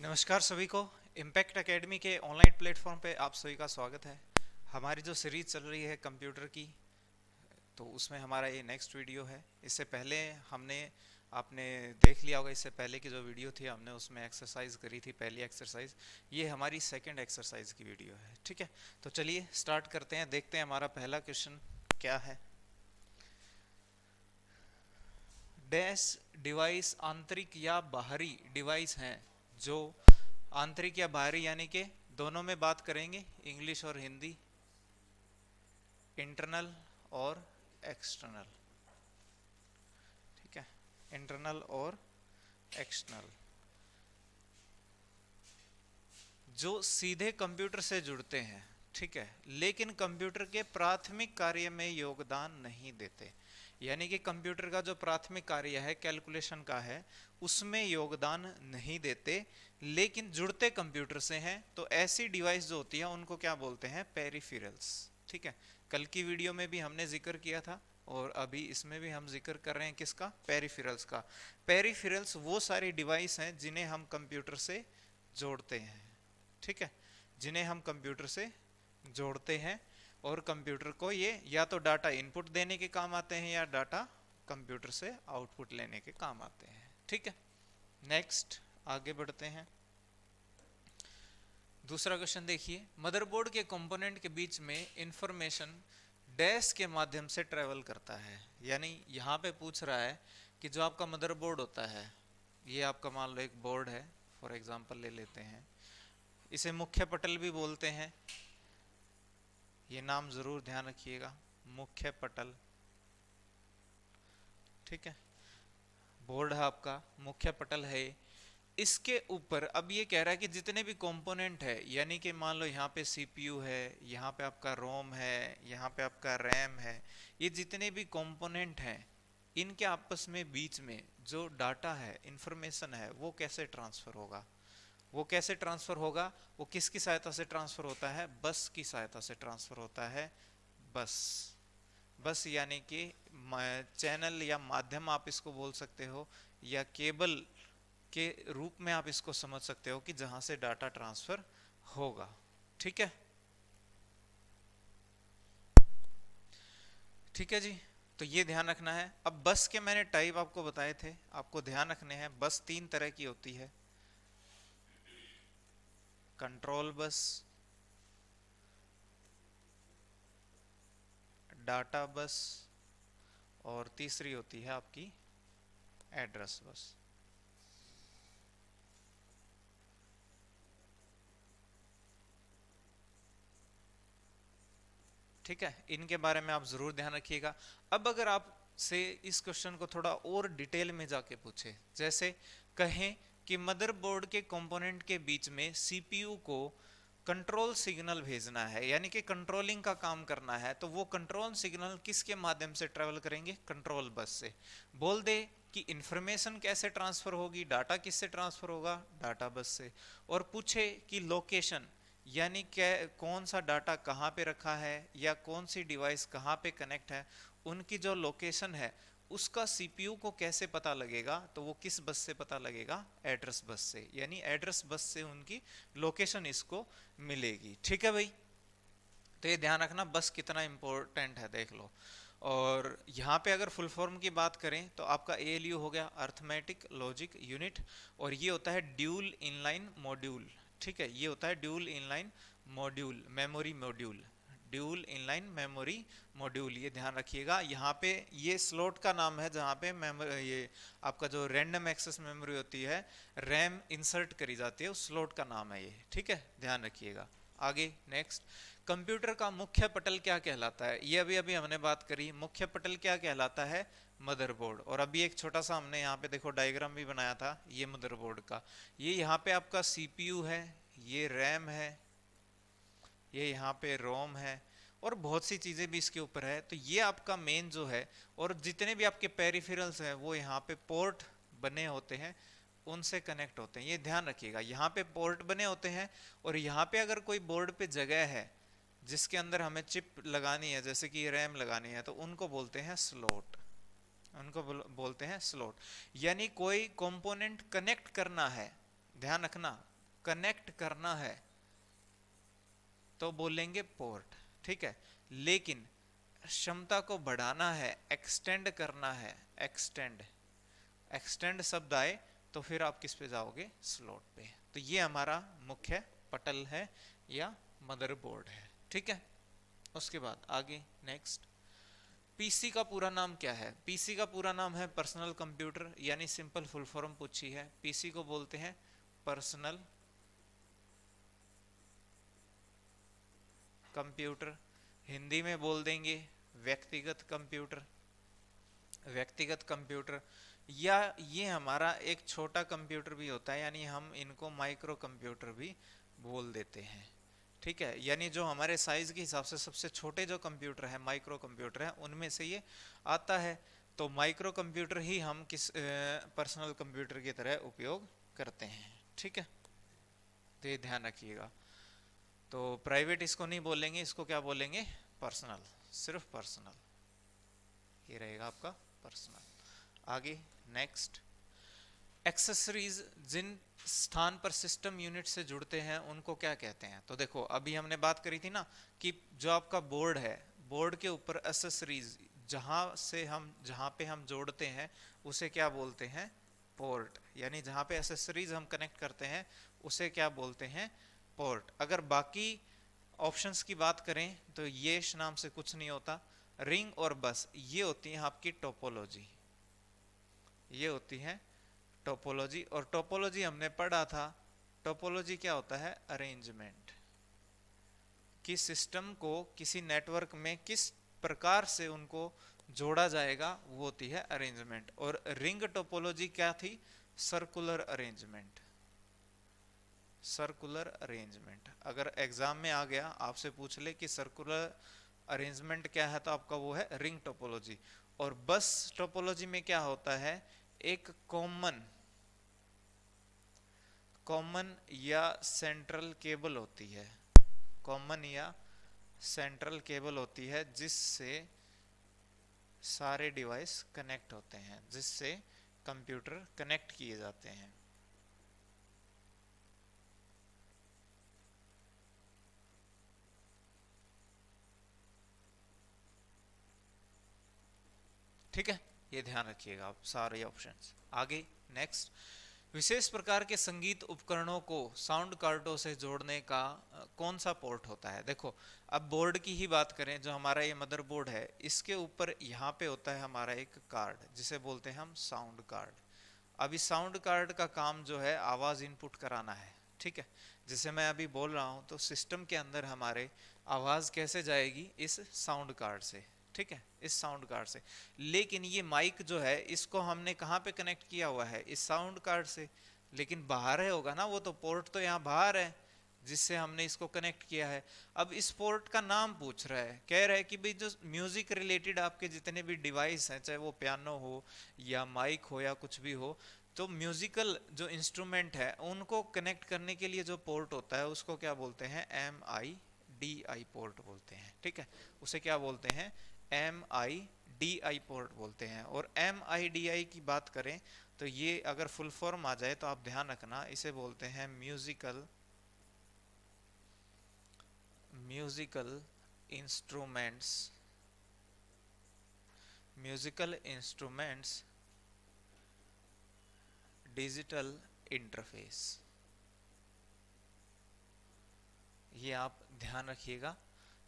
नमस्कार सभी को। इम्पैक्ट एकेडमी के ऑनलाइन प्लेटफॉर्म पे आप सभी का स्वागत है। हमारी जो सीरीज चल रही है कंप्यूटर की, तो उसमें हमारा ये नेक्स्ट वीडियो है। इससे पहले आपने देख लिया होगा, इससे पहले की जो वीडियो थी हमने उसमें एक्सरसाइज करी थी, पहली एक्सरसाइज। ये हमारी सेकंड एक्सरसाइज की वीडियो है, ठीक है। तो चलिए स्टार्ट करते हैं, देखते हैं हमारा पहला क्वेश्चन क्या है। डैश डिवाइस आंतरिक या बाहरी डिवाइस हैं जो आंतरिक या बाहरी यानी कि दोनों में बात करेंगे, इंग्लिश और हिंदी, इंटरनल और एक्सटर्नल, ठीक है। इंटरनल और एक्सटर्नल जो सीधे कंप्यूटर से जुड़ते हैं, ठीक है, लेकिन कंप्यूटर के प्राथमिक कार्य में योगदान नहीं देते। यानी कि कंप्यूटर का जो प्राथमिक कार्य है कैलकुलेशन का है, उसमें योगदान नहीं देते, लेकिन जुड़ते कंप्यूटर से हैं। तो ऐसी डिवाइस जो होती है उनको क्या बोलते हैं? पेरिफेरल्स, ठीक है। कल की वीडियो में भी हमने जिक्र किया था और अभी इसमें भी हम जिक्र कर रहे हैं किसका? पेरिफेरल्स का। पेरिफेरल्स वो सारी डिवाइस हैं जिन्हें हम कंप्यूटर से जोड़ते हैं, ठीक है, जिन्हें हम कंप्यूटर से जोड़ते हैं और कंप्यूटर को ये या तो डाटा इनपुट देने के काम आते हैं या डाटा कंप्यूटर से आउटपुट लेने के काम आते हैं, ठीक है। नेक्स्ट आगे बढ़ते हैं। दूसरा क्वेश्चन देखिए, मदरबोर्ड के कंपोनेंट के बीच में इंफॉर्मेशन डैश के माध्यम से ट्रेवल करता है। यानी यहाँ पे पूछ रहा है कि जो आपका मदरबोर्ड होता है, ये आपका मान लो एक बोर्ड है, फॉर एग्जांपल ले लेते हैं, इसे मुख्य पटल भी बोलते हैं। ये नाम जरूर ध्यान रखिएगा, मुख्य पटल, ठीक है। बोर्ड है आपका, मुख्य पटल है। इसके ऊपर अब ये कह रहा है कि जितने भी कंपोनेंट है, यानी कि मान लो यहाँ पे सीपीयू है, यहाँ पे आपका रोम है, यहाँ पे आपका रैम है, ये जितने भी कंपोनेंट हैं, इनके आपस में बीच में जो डाटा है, इंफॉर्मेशन है, वो कैसे ट्रांसफर होगा? वो कैसे ट्रांसफर होगा? वो किसकी सहायता से ट्रांसफर होता है? बस की सहायता से ट्रांसफर होता है। बस, बस यानी कि चैनल या माध्यम आप इसको बोल सकते हो, या केबल के रूप में आप इसको समझ सकते हो कि जहां से डाटा ट्रांसफर होगा, ठीक है। ठीक है जी, तो ये ध्यान रखना है। अब बस के मैंने टाइप आपको बताए थे, आपको ध्यान रखने हैं। बस तीन तरह की होती है, कंट्रोल बस, डाटा बस, और तीसरी होती है आपकी एड्रेस बस, ठीक है। इनके बारे में आप जरूर ध्यान रखिएगा। अब अगर आप से इस क्वेश्चन को थोड़ा और डिटेल में जाके पूछे, जैसे कहें कि मदरबोर्ड के कंपोनेंट के बीच में सीपीयू को कंट्रोल सिग्नल भेजना है, यानी कि कंट्रोलिंग का काम करना है, तो वो कंट्रोल सिग्नल किसके माध्यम से ट्रेवल करेंगे? कंट्रोल बस से। बोल दे कि इंफॉर्मेशन कैसे ट्रांसफर होगी, डाटा किससे ट्रांसफर होगा? डाटा बस से। और पूछे कि लोकेशन, यानी क्या, कौन सा डाटा कहाँ पे रखा है या कौन सी डिवाइस कहाँ पे कनेक्ट है, उनकी जो लोकेशन है उसका सीपीयू को कैसे पता लगेगा? तो वो किस बस से पता लगेगा? एड्रेस बस से। यानी एड्रेस बस से उनकी लोकेशन इसको मिलेगी, ठीक है भाई। तो ये ध्यान रखना, बस कितना इंपॉर्टेंट है देख लो। और यहाँ पे अगर फुल फॉर्म की बात करें तो आपका एएलयू हो गया, अर्थमेटिक लॉजिक यूनिट, और ये होता है ड्यूल इनलाइन मॉड्यूल, ठीक है। ये होता है dual inline module, memory module, dual inline memory module. ये ध्यान रखिएगा। यहाँ पे ये स्लॉट का नाम है जहाँ पे ये आपका जो रैंडम एक्सेस मेमोरी होती है, रैम इंसर्ट करी जाती है, उस स्लॉट का नाम है ये, ठीक है, ध्यान रखिएगा। आगे नेक्स्ट, कंप्यूटर का मुख्य पटल क्या कहलाता है? ये अभी अभी हमने बात करी, मुख्य पटल क्या कहलाता है? मदरबोर्ड। और अभी एक छोटा सा हमने यहाँ पे देखो डायग्राम भी बनाया था ये मदरबोर्ड का। ये यहाँ पे आपका सीपीयू है, ये रैम है, ये यहाँ पे रोम है, और बहुत सी चीजें भी इसके ऊपर है। तो ये आपका मेन जो है, और जितने भी आपके पेरिफेरल्स हैं वो यहाँ पे पोर्ट बने होते हैं, उनसे कनेक्ट होते हैं। ये ध्यान रखिएगा, यहाँ पे पोर्ट बने होते हैं, और यहाँ पे अगर कोई बोर्ड पे जगह है जिसके अंदर हमें चिप लगानी है, जैसे कि रैम लगानी है, तो उनको बोलते हैं स्लॉट, उनको बोलते हैं स्लॉट। यानी कोई कंपोनेंट कनेक्ट करना है, ध्यान रखना, कनेक्ट करना है तो बोलेंगे पोर्ट, ठीक है। लेकिन क्षमता को बढ़ाना है, एक्सटेंड करना है, एक्सटेंड शब्द आए तो फिर आप किस पे जाओगे, स्लॉट पे। तो ये हमारा मुख्य पटल है या मदरबोर्ड है, ठीक है। उसके बाद आगे नेक्स्ट, पीसी का पूरा नाम क्या है? पीसी का पूरा नाम है पर्सनल कंप्यूटर, यानी सिंपल फुल फॉर्म पूछी है। पीसी को बोलते हैं पर्सनल कंप्यूटर, हिंदी में बोल देंगे व्यक्तिगत कंप्यूटर, व्यक्तिगत कंप्यूटर। या ये हमारा एक छोटा कंप्यूटर भी होता है, यानी हम इनको माइक्रो कंप्यूटर भी बोल देते हैं, ठीक है। यानी जो हमारे साइज के हिसाब से सबसे छोटे जो कंप्यूटर है, माइक्रो कंप्यूटर है, उनमें से ये आता है। तो माइक्रो कंप्यूटर ही हम किस पर्सनल कंप्यूटर की तरह उपयोग करते हैं, ठीक है। तो ये ध्यान रखिएगा। तो प्राइवेट इसको नहीं बोलेंगे, इसको क्या बोलेंगे, पर्सनल, सिर्फ पर्सनल, ये रहेगा आपका पर्सनल। आगे नेक्स्ट, एक्सेसरीज जिन स्थान पर सिस्टम यूनिट से जुड़ते हैं उनको क्या कहते हैं? तो देखो अभी हमने बात करी थी ना कि जो आपका बोर्ड है, बोर्ड के ऊपर एक्सेसरीज जहां पे हम जोड़ते हैं उसे क्या बोलते हैं, पोर्ट। यानी जहां पे एक्सेसरीज हम कनेक्ट करते हैं उसे क्या बोलते हैं, पोर्ट। अगर बाकी ऑप्शंस की बात करें तो ये नाम से कुछ नहीं होता, रिंग और बस ये होती है आपकी टोपोलॉजी, ये होती है टोपोलॉजी। और टोपोलॉजी हमने पढ़ा था, टोपोलॉजी क्या होता है, अरेंजमेंट, कि सिस्टम को किसी नेटवर्क में किस प्रकार से उनको जोड़ा जाएगा, वो होती है अरेंजमेंट। और रिंग टोपोलॉजी क्या थी, सर्कुलर अरेंजमेंट, सर्कुलर अरेंजमेंट। अगर एग्जाम में आ गया आपसे पूछ ले कि सर्कुलर अरेंजमेंट क्या है, तो आपका वो है रिंग टोपोलॉजी। और बस टोपोलॉजी में क्या होता है, एक कॉमन या सेंट्रल केबल होती है, कॉमन या सेंट्रल केबल होती है जिससे सारे डिवाइस कनेक्ट होते हैं, जिससे कंप्यूटर कनेक्ट किए जाते हैं। ठीक है, ये ध्यान रखिएगा आप सारे ऑप्शंस। आगे नेक्स्ट, विशेष प्रकार के संगीत उपकरणों को साउंड कार्डों से जोड़ने का कौन सा पोर्ट होता है? देखो अब बोर्ड की ही बात करें, जो हमारा ये मदरबोर्ड है, इसके ऊपर यहाँ पे होता है हमारा एक कार्ड जिसे बोलते हैं हम साउंड कार्ड। अब इस साउंड कार्ड का काम जो है आवाज इनपुट कराना है, ठीक है। जैसे मैं अभी बोल रहा हूँ तो सिस्टम के अंदर हमारे आवाज कैसे जाएगी, इस साउंड कार्ड से, ठीक है, इस साउंड कार्ड से। लेकिन ये माइक जो है इसको हमने कहाँ पे कनेक्ट किया हुआ है, इस साउंड कार्ड से। लेकिन बाहर है होगा ना, वो तो पोर्ट तो यहाँ बाहर है जिससे हमने इसको कनेक्ट किया है। अब इस पोर्ट का नाम पूछ रहा है, कह रहा है कि भाई जो म्यूजिक रिलेटेड आपके जितने भी डिवाइस हैं, चाहे वो पियानो हो या माइक हो या कुछ भी हो, तो म्यूजिकल जो इंस्ट्रूमेंट है उनको कनेक्ट करने के लिए जो पोर्ट होता है उसको क्या बोलते हैं, MIDI पोर्ट बोलते हैं, ठीक है। उसे क्या बोलते हैं, MIDI पोर्ट बोलते हैं। और MIDI की बात करें तो ये अगर फुल फॉर्म आ जाए तो आप ध्यान रखना, इसे बोलते हैं म्यूजिकल इंस्ट्रूमेंट्स डिजिटल इंटरफेस। ये आप ध्यान रखिएगा,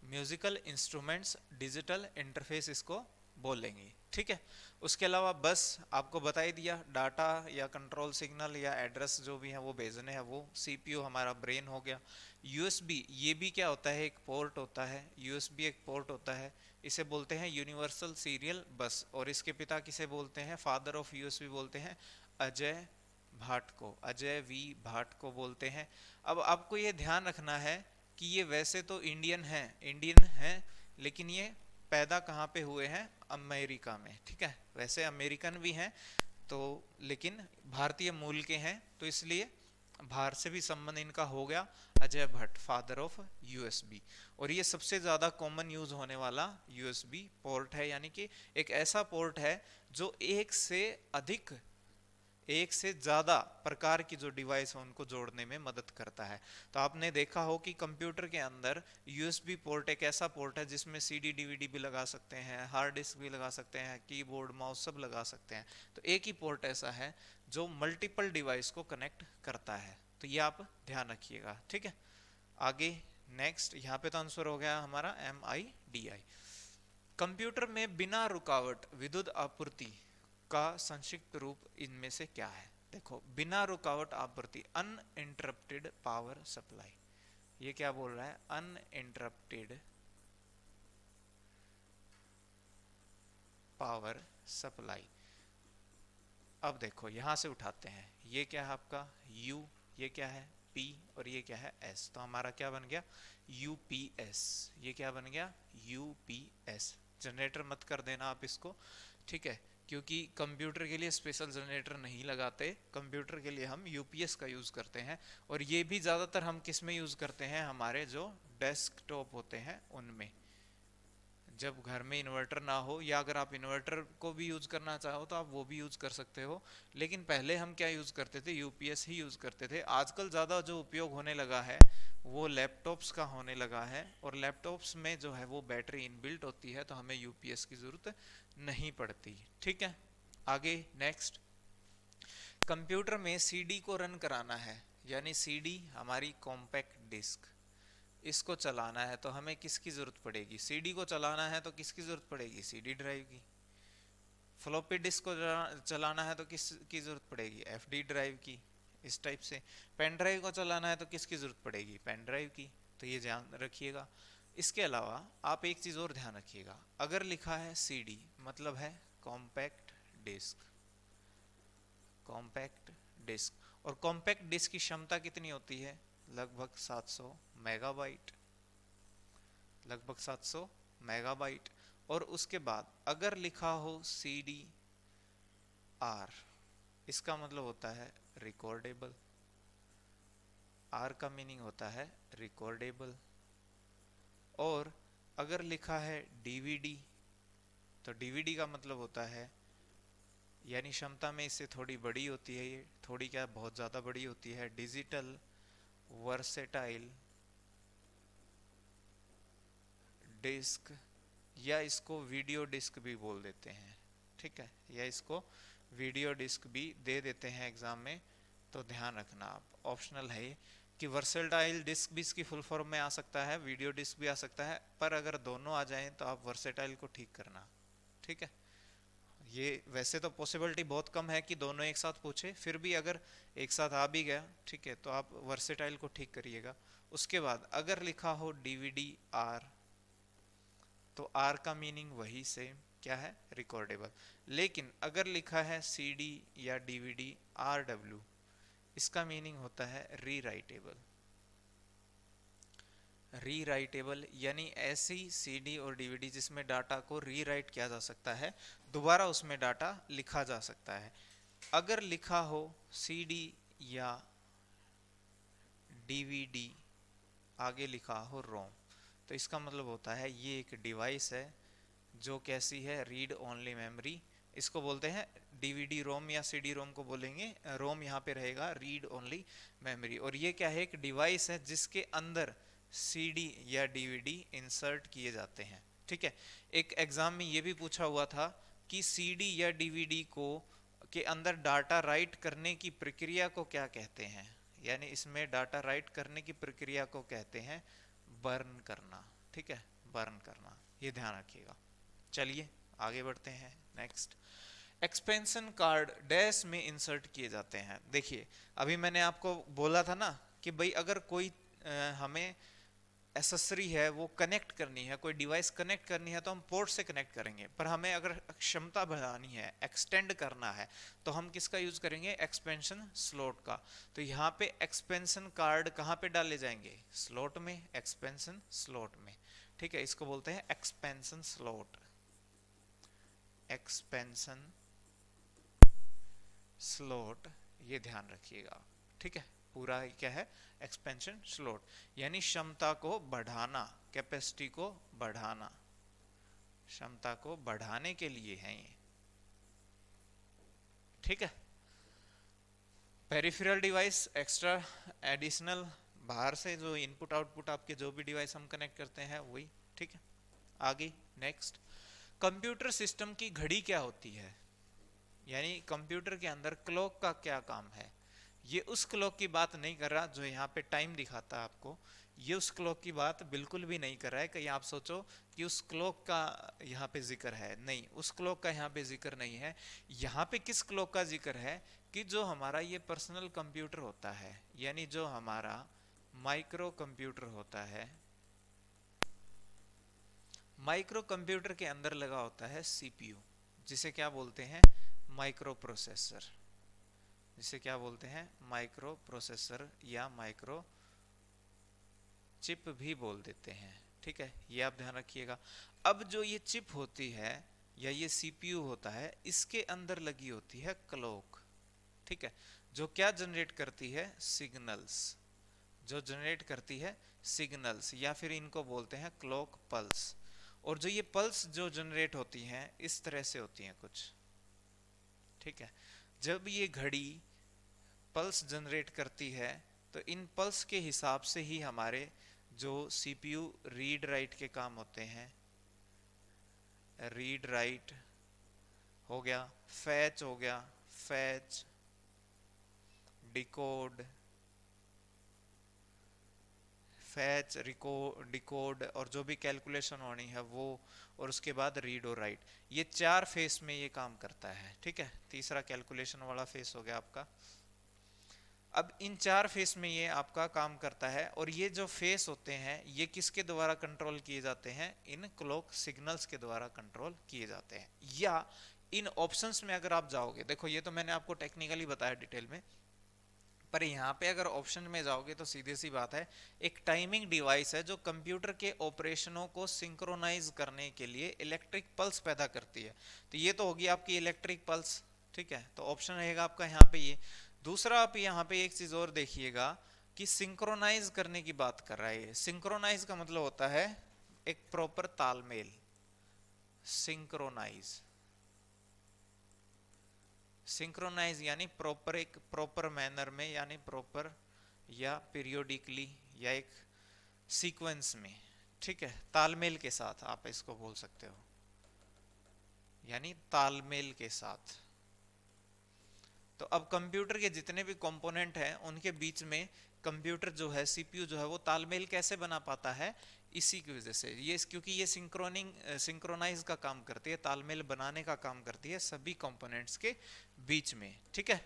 म्यूजिकल इंस्ट्रूमेंट्स डिजिटल इंटरफेस इसको बोलेंगे, ठीक है। उसके अलावा बस आपको बता ही दिया, डाटा या कंट्रोल सिग्नल या एड्रेस जो भी है वो भेजने हैं, वो CPU हमारा ब्रेन हो गया। USB ये भी क्या होता है, एक पोर्ट होता है, USB एक पोर्ट होता है, इसे बोलते हैं यूनिवर्सल सीरियल बस। और इसके पिता किसे बोलते हैं, फादर ऑफ USB बोलते हैं अजय भाट को, अजय V भाट को बोलते हैं। अब आपको ये ध्यान रखना है कि ये वैसे तो इंडियन हैं, लेकिन ये पैदा कहाँ पे हुए हैं, अमेरिका में, ठीक है। वैसे अमेरिकन भी हैं तो, लेकिन भारतीय मूल के हैं, तो इसलिए भारत से भी संबंध इनका हो गया। Ajay Bhatt, father of USB। और ये सबसे ज्यादा कॉमन यूज होने वाला USB पोर्ट है, यानी कि एक ऐसा पोर्ट है जो एक से अधिक एक से ज़्यादा प्रकार की जो डिवाइस है उनको जोड़ने में मदद करता है। तो आपने देखा हो कि कंप्यूटर के अंदर यूएसबी पोर्ट एक ऐसा पोर्ट है जिसमें सीडी डीवीडी भी लगा सकते हैं, हार्ड डिस्क भी लगा सकते हैं, कीबोर्ड माउस सब लगा सकते हैं। तो एक ही पोर्ट ऐसा है जो मल्टीपल डिवाइस को कनेक्ट करता है। तो ये आप ध्यान रखिएगा, ठीक है। आगे नेक्स्ट, यहाँ पे तो आंसर हो गया हमारा MIDI। कंप्यूटर में बिना रुकावट विद्युत आपूर्ति का संक्षिप्त रूप इनमें से क्या है? देखो, बिना रुकावट आपूर्ति, अनइंटरप्टेड पावर सप्लाई। ये क्या बोल रहा है? Uninterrupted power supply. अब देखो यहां से उठाते हैं, ये क्या है आपका U, ये क्या है P और ये क्या है S। तो हमारा क्या बन गया? UPS। ये क्या बन गया? UPS। जनरेटर मत कर देना आप इसको, ठीक है, क्योंकि कंप्यूटर के लिए स्पेशल जनरेटर नहीं लगाते, कंप्यूटर के लिए हम यूपीएस का यूज करते हैं। और ये भी ज्यादातर हम किस में यूज करते हैं? हमारे जो डेस्कटॉप होते हैं उनमें, जब घर में इन्वर्टर ना हो, या अगर आप इन्वर्टर को भी यूज करना चाहो तो आप वो भी यूज कर सकते हो। लेकिन पहले हम क्या यूज करते थे? यूपीएस ही यूज करते थे। आजकल ज्यादा जो उपयोग होने लगा है वो लैपटॉप्स का होने लगा है, और लैपटॉप्स में जो है वो बैटरी इनबिल्ट होती है, तो हमें यूपीएस की जरूरत नहीं पड़ती, ठीक है। आगे नेक्स्ट, कंप्यूटर में सीडी को रन कराना है, यानी सीडी हमारी कॉम्पैक्ट डिस्क, इसको चलाना है तो हमें किसकी जरूरत पड़ेगी? सीडी को चलाना है तो किसकी जरूरत पड़ेगी? सीडी ड्राइव की। फ्लॉपी डिस्क को चलाना है तो किसकी जरूरत पड़ेगी? एफडी ड्राइव की। इस टाइप से पेन ड्राइव को चलाना है तो किसकी जरूरत पड़ेगी? पेन ड्राइव की। तो ये ध्यान रखिएगा। इसके अलावा आप एक चीज और ध्यान रखिएगा, अगर लिखा है सीडी मतलब है कॉम्पैक्ट डिस्क, कॉम्पैक्ट डिस्क। और कॉम्पैक्ट डिस्क की क्षमता कितनी होती है? लगभग 700 मेगाबाइट, लगभग 700 मेगाबाइट। और उसके बाद अगर लिखा हो CD R, इसका मतलब होता है रिकॉर्डेबल। R का मीनिंग होता है रिकॉर्डेबल। और अगर लिखा है DVD, तो DVD का मतलब होता है, यानी क्षमता में इससे थोड़ी बड़ी होती है, ये थोड़ी क्या बहुत ज़्यादा बड़ी होती है, डिजिटल वर्सेटाइल डिस्क, या इसको वीडियो डिस्क भी बोल देते हैं, ठीक है, या इसको वीडियो डिस्क भी दे देते हैं एग्जाम में। तो ध्यान रखना आप, ऑप्शनल है ये, कि वर्सेटाइल डिस्क भी इसकी फुल फॉर्म में आ सकता है, वीडियो डिस्क भी आ सकता है, पर अगर दोनों आ जाएं तो आप वर्सेटाइल को ठीक करना, ठीक है। ये वैसे तो पॉसिबिलिटी बहुत कम है कि दोनों एक साथ पूछे, फिर भी अगर एक साथ आ भी गया, ठीक है, तो आप वर्सेटाइल को ठीक करिएगा। उसके बाद अगर लिखा हो DVD R, तो R का मीनिंग वही सेम क्या है? रिकॉर्डेबल। लेकिन अगर लिखा है CD या DVD RW, इसका मीनिंग होता है रीराइटेबल। रीराइटेबल यानी ऐसी CD और DVD जिसमें डाटा को रीराइट किया जा सकता है, दोबारा उसमें डाटा लिखा जा सकता है। अगर लिखा हो CD या DVD आगे लिखा हो रोम, तो इसका मतलब होता है ये एक डिवाइस है जो कैसी है? Read only memory. इसको बोलते हैं DVD रोम या CD रोम को बोलेंगे, रोम यहाँ पे रहेगा रीड ओनली मेमोरी। और ये क्या है? एक डिवाइस है जिसके अंदर CD या DVD इंसर्ट किए जाते हैं, ठीक है। एक एग्जाम में ये भी पूछा हुआ था कि CD या DVD को के अंदर डाटा राइट करने की प्रक्रिया को क्या कहते हैं? यानी इसमें डाटा राइट करने की प्रक्रिया को कहते हैं बर्न करना, ठीक है, बर्न करना, ये ध्यान रखिएगा। चलिए आगे बढ़ते हैं। नेक्स्ट, एक्सपेंशन कार्ड डैश में इंसर्ट किए जाते हैं। देखिए अभी मैंने आपको बोला था ना कि भाई अगर कोई हमें एसेसरी है वो कनेक्ट करनी है, कोई डिवाइस कनेक्ट करनी है, तो हम पोर्ट से कनेक्ट करेंगे। पर हमें अगर क्षमता बढ़ानी है, एक्सटेंड करना है, तो हम किसका यूज करेंगे? एक्सपेंशन स्लॉट का। तो यहाँ पे एक्सपेंशन कार्ड कहाँ पे डाले जाएंगे? स्लॉट में, एक्सपेंशन स्लॉट में, ठीक है। इसको बोलते हैं एक्सपेंशन स्लॉट, एक्सपेंशन स्लॉट, ये ध्यान रखिएगा, ठीक है। पूरा क्या है? एक्सपेंशन स्लॉट, यानी क्षमता को बढ़ाना, कैपेसिटी को बढ़ाना, क्षमता को बढ़ाने के लिए है ये, ठीक है। पेरिफेरल डिवाइस, एक्स्ट्रा एडिशनल, बाहर से जो इनपुट आउटपुट आपके जो भी डिवाइस हम कनेक्ट करते हैं वही, ठीक है। आगे नेक्स्ट, कंप्यूटर सिस्टम की घड़ी क्या होती है, यानी कंप्यूटर के अंदर क्लॉक का क्या काम है। ये उस क्लॉक की बात नहीं कर रहा जो यहाँ पे टाइम दिखाता है आपको, ये उस क्लॉक की बात बिल्कुल भी नहीं कर रहा है। कहीं आप सोचो कि उस क्लॉक का यहाँ पे जिक्र है, नहीं, उस क्लॉक का यहाँ पे जिक्र नहीं है। यहाँ पे किस क्लॉक का जिक्र है कि जो हमारा ये पर्सनल कंप्यूटर होता है, यानी जो हमारा माइक्रो कंप्यूटर होता है, माइक्रो कंप्यूटर के अंदर लगा होता है सीपीयू, जिसे क्या बोलते हैं, माइक्रो प्रोसेसर, जिसे क्या बोलते हैं, माइक्रो प्रोसेसर या माइक्रो चिप भी बोल देते हैं, ठीक है, ये आप ध्यान रखिएगा। अब जो ये चिप होती है या ये सीपीयू होता है, इसके अंदर लगी होती है क्लॉक, ठीक है, जो क्या जनरेट करती है, सिग्नल्स, जो जनरेट करती है सिग्नल्स, या फिर इनको बोलते हैं क्लॉक पल्स। और जो ये पल्स जो जनरेट होती हैं इस तरह से होती हैं कुछ, ठीक है। जब ये घड़ी पल्स जनरेट करती है तो इन पल्स के हिसाब से ही हमारे जो सीपीयू रीड राइट के काम होते हैं, रीड राइट हो गया, फैच हो गया, फैच, डिकोड, फैच, डिकोड, और जो भी कैलकुलेशन होनी है वो, और उसके बाद रीड और राइट, ये 4 फेस में ये काम करता है, ठीक है। तीसरा कैलकुलेशन वाला फेस हो गया आपका। अब इन 4 फेस में ये आपका काम करता है, और ये जो फेस होते हैं ये किसके द्वारा कंट्रोल किए जाते हैं, इन क्लॉक सिग्नल्स के द्वारा कंट्रोल किए जाते हैं। या इन ऑप्शंस में अगर आप जाओगे, देखो ये तो मैंने आपको टेक्निकली बताया डिटेल में, पर यहाँ पे अगर ऑप्शन में जाओगे तो सीधी सी बात है, एक टाइमिंग डिवाइस है जो कंप्यूटर के ऑपरेशनों को सिंक्रोनाइज करने के लिए इलेक्ट्रिक पल्स पैदा करती है। तो ये तो होगी आपकी इलेक्ट्रिक पल्स, ठीक है, तो ऑप्शन रहेगा आपका यहाँ पे ये। दूसरा आप यहाँ पे एक चीज और देखिएगा कि सिंक्रोनाइज करने की बात कर रहा है। सिंक्रोनाइज का मतलब होता है एक प्रॉपर तालमेल, सिंक्रोनाइज, सिंक्रोनाइज यानी प्रॉपर, एक प्रॉपर मैनर में, यानी प्रॉपर या पीरियोडिकली या एक सीक्वेंस में, ठीक है, तालमेल के साथ आप इसको बोल सकते हो, यानी तालमेल के साथ। तो अब कंप्यूटर के जितने भी कंपोनेंट हैं उनके बीच में कंप्यूटर जो है, सीपीयू जो है, वो तालमेल कैसे बना पाता है, इसी की वजह से, ये क्योंकि ये सिंक्रोनाइज का काम करती है, तालमेल बनाने का काम करती है सभी कंपोनेंट्स के बीच में, ठीक है।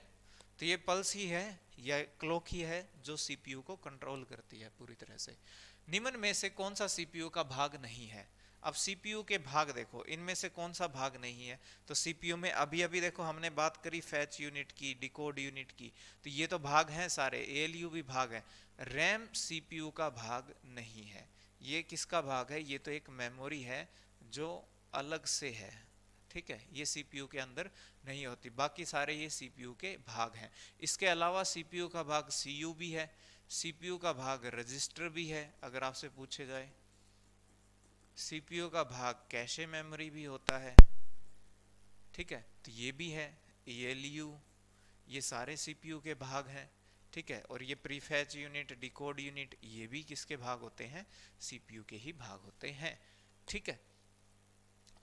तो ये पल्स ही है या क्लॉक ही है जो सीपीयू को कंट्रोल करती है पूरी तरह से। निम्न में से कौन सा सीपीयू का भाग नहीं है। अब सीपीयू के भाग देखो, इनमें से कौन सा भाग नहीं है, तो सीपीयू में अभी अभी देखो हमने बात करी फैच यूनिट की, डिकोड यूनिट की, तो ये तो भाग हैं सारे, एएलयू भी भाग है। रैम सीपीयू का भाग नहीं है। ये किसका भाग है, ये तो एक मेमोरी है जो अलग से है, ठीक है, ये सीपीयू के अंदर नहीं होती, बाकी सारे ये सीपीयू के भाग हैं। इसके अलावा सीपीयू का भाग सीयू भी है, सीपीयू का भाग रजिस्टर भी है अगर आपसे पूछे जाए, सीपीयू का भाग कैशे मेमोरी भी होता है, ठीक है, तो ये भी है, एएलयू, ये सारे सीपीयू के भाग हैं, ठीक है। और ये प्रीफैच यूनिट, डिकोड यूनिट, ये भी किसके भाग होते हैं, सीपीयू के ही भाग होते हैं, ठीक है।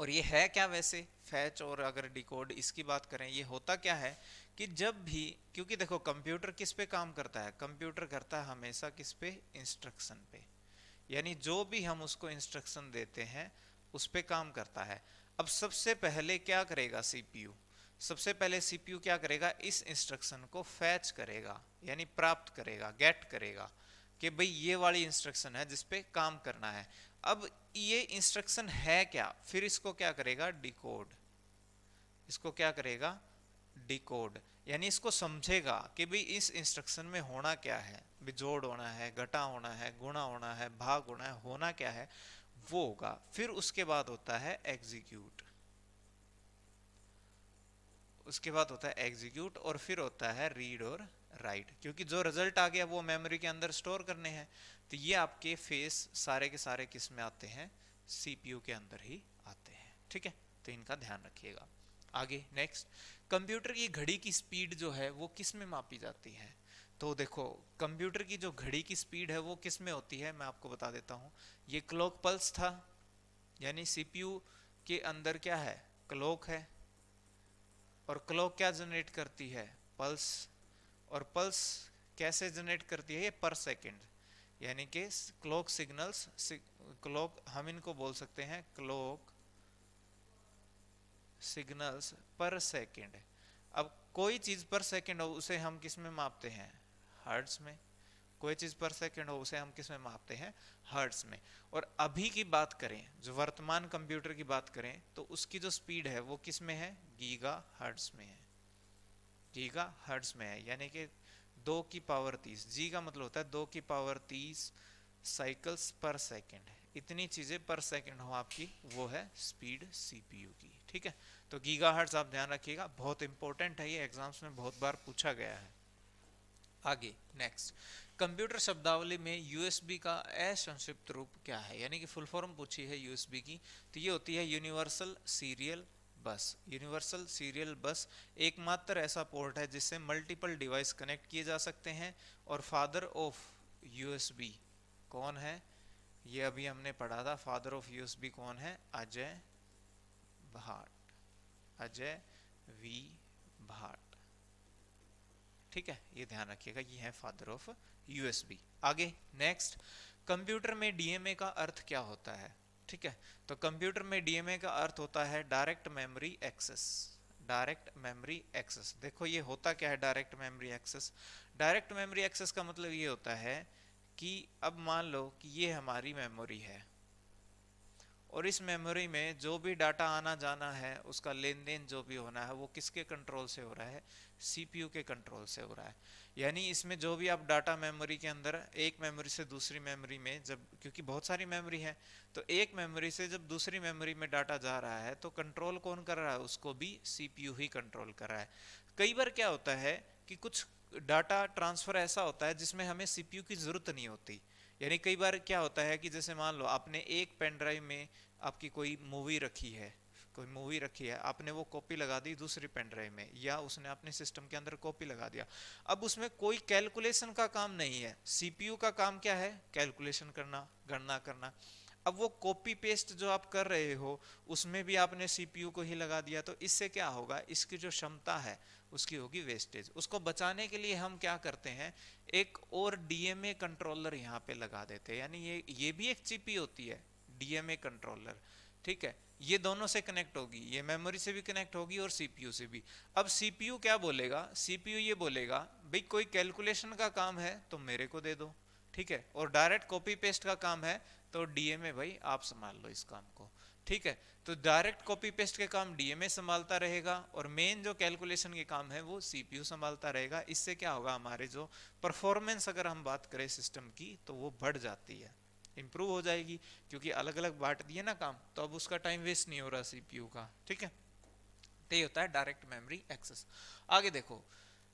और ये है क्या वैसे, फैच और अगर डिकोड इसकी बात करें, ये होता क्या है कि जब भी, क्योंकि देखो कंप्यूटर किस पे काम करता है, कंप्यूटर करता है हमेशा किस पे, इंस्ट्रक्शन पे, यानी जो भी हम उसको इंस्ट्रक्शन देते हैं उस पे काम करता है। अब सबसे पहले क्या करेगा सीपीयू, सबसे पहले सीपीयू क्या करेगा, इस इंस्ट्रक्शन को फैच करेगा, यानी प्राप्त करेगा, गेट करेगा कि भाई ये वाली इंस्ट्रक्शन है जिस पे काम करना है। अब ये इंस्ट्रक्शन है क्या, फिर इसको क्या करेगा, डिकोड, इसको क्या करेगा, डिकोड, यानी इसको समझेगा कि भाई इस इंस्ट्रक्शन में होना क्या है, जोड़ होना है, घटा होना है, गुणा होना है, भाग होना है, होना क्या है वो होगा। फिर उसके बाद होता है एग्जीक्यूट, उसके बाद होता है एग्जीक्यूट, और फिर होता है रीड और राइट, क्योंकि जो रिजल्ट आ गया वो मेमोरी के अंदर स्टोर करने हैं। तो ये आपके फेस सारे के सारे किस में आते हैं, सीपीयू के अंदर ही आते हैं, ठीक है, तो इनका ध्यान रखिएगा। आगे नेक्स्ट, कंप्यूटर की घड़ी की स्पीड जो है वो किस में मापी जाती है? तो देखो कंप्यूटर की जो घड़ी की स्पीड है वो किस में होती है, मैं आपको बता देता हूँ। ये क्लॉक पल्स था, यानी सीपीयू के अंदर क्या है, क्लॉक है, और क्लॉक क्या जनरेट करती है, पल्स। और पल्स कैसे जनरेट करती है, ये पर सेकंड, यानी कि क्लॉक सिग्नल्स, क्लॉक हम इनको बोल सकते हैं क्लॉक सिग्नल्स पर सेकंड। अब कोई चीज पर सेकंड हो उसे हम किस में मापते हैं, हर्ट्ज में। कोई चीज पर सेकंड हो उसे हम किस में मापते हैं, हर्ट्ज में। और अभी की बात करें, जो वर्तमान कंप्यूटर की बात करें, तो उसकी जो स्पीड है वो किस में है, गीगा हर्ट्ज में है। गीगा हर्ट्ज में है, यानी कि 2 की पावर 30, जी का मतलब होता है 2 की पावर 30 साइकिल्स पर सेकंड। इतनी चीजें पर सेकंड हो आपकी, वो है स्पीड सीपीयू की। ठीक है, तो गीगाहर्ट्ज आप ध्यान रखिएगा, बहुत इंपॉर्टेंट है, ये एग्जाम्स में बहुत बार पूछा गया है। आगे नेक्स्ट, कंप्यूटर शब्दावली में यूएसबी का असंक्षिप्त रूप क्या है, यानी कि फुल फॉर्म पूछी है यूएसबी की, तो ये होती है यूनिवर्सल सीरियल बस। यूनिवर्सल सीरियल बस एकमात्र ऐसा पोर्ट है जिससे मल्टीपल डिवाइस कनेक्ट किए जा सकते हैं। और फादर ऑफ यूएसबी कौन है, ये अभी हमने पढ़ा था, फादर ऑफ यूएसबी कौन है, अजय भाट, अजय वी भाट। ठीक है, ये ध्यान रखिएगा, ये है फादर ऑफ यूएसबी। आगे नेक्स्ट, कंप्यूटर में डीएमए का अर्थ क्या होता है? ठीक है, तो कंप्यूटर में डीएमए का अर्थ होता है direct memory access. Direct memory access, देखो ये होता क्या है direct memory access. Direct memory access का मतलब ये होता है कि अब मान लो कि ये हमारी मेमोरी है, और इस मेमोरी में जो भी डाटा आना जाना है, उसका लेन देन जो भी होना है, वो किसके कंट्रोल से हो रहा है, सीपीयू के कंट्रोल से हो रहा है। यानी इसमें जो भी आप डाटा मेमोरी के अंदर, एक मेमोरी से दूसरी मेमोरी में जब, क्योंकि बहुत सारी मेमोरी है, तो एक मेमोरी से जब दूसरी मेमोरी में डाटा जा रहा है तो कंट्रोल कौन कर रहा है, उसको भी सीपीयू ही कंट्रोल कर रहा है। कई बार क्या होता है कि कुछ डाटा ट्रांसफर ऐसा होता है जिसमें हमें सीपीयू की जरूरत नहीं होती। यानी कई बार क्या होता है कि जैसे मान लो आपने एक पेन ड्राइव में आपकी कोई मूवी रखी है, कोई मूवी रखी है, आपने वो कॉपी लगा दी दूसरी पेन ड्राइव में, या उसने अपने सिस्टम के अंदर कॉपी लगा दिया। अब उसमें कोई कैलकुलेशन का काम नहीं है, सीपीयू का काम क्या है, कैलकुलेशन करना, गणना करना। अब वो कॉपी पेस्ट जो आप कर रहे हो उसमें भी आपने सीपीयू को ही लगा दिया, तो इससे क्या होगा, इसकी जो क्षमता है उसकी होगी वेस्टेज। उसको बचाने के लिए हम क्या करते हैं, एक और डीएमए कंट्रोलर यहाँ पे लगा देते हैं। यानी ये भी एक चिप ही होती है, डीएमए कंट्रोलर। ठीक है, ये दोनों से कनेक्ट होगी, ये मेमोरी से भी कनेक्ट होगी और सीपीयू से भी। अब सीपीयू क्या बोलेगा, सीपीयू ये बोलेगा भाई कोई कैलकुलेशन का काम है तो मेरे को दे दो। ठीक है, और डायरेक्ट कॉपी पेस्ट का काम है तो डीएमए भाई आप संभाल लो इस काम को। ठीक है, तो डायरेक्ट कॉपी पेस्ट के काम डीएमए संभालता रहेगा, और मेन जो कैलकुलेशन के काम है वो सीपीयू संभालता रहेगा। इससे क्या होगा, हमारे जो परफॉर्मेंस अगर हम बात करें सिस्टम की, तो वो बढ़ जाती है, इंप्रूव हो जाएगी, क्योंकि अलग अलग बांट दिए ना काम, तो अब उसका टाइम वेस्ट नहीं हो रहा सीपीयू का। ठीक है, तो ये होता है डायरेक्ट मेमोरी एक्सेस। आगे देखो,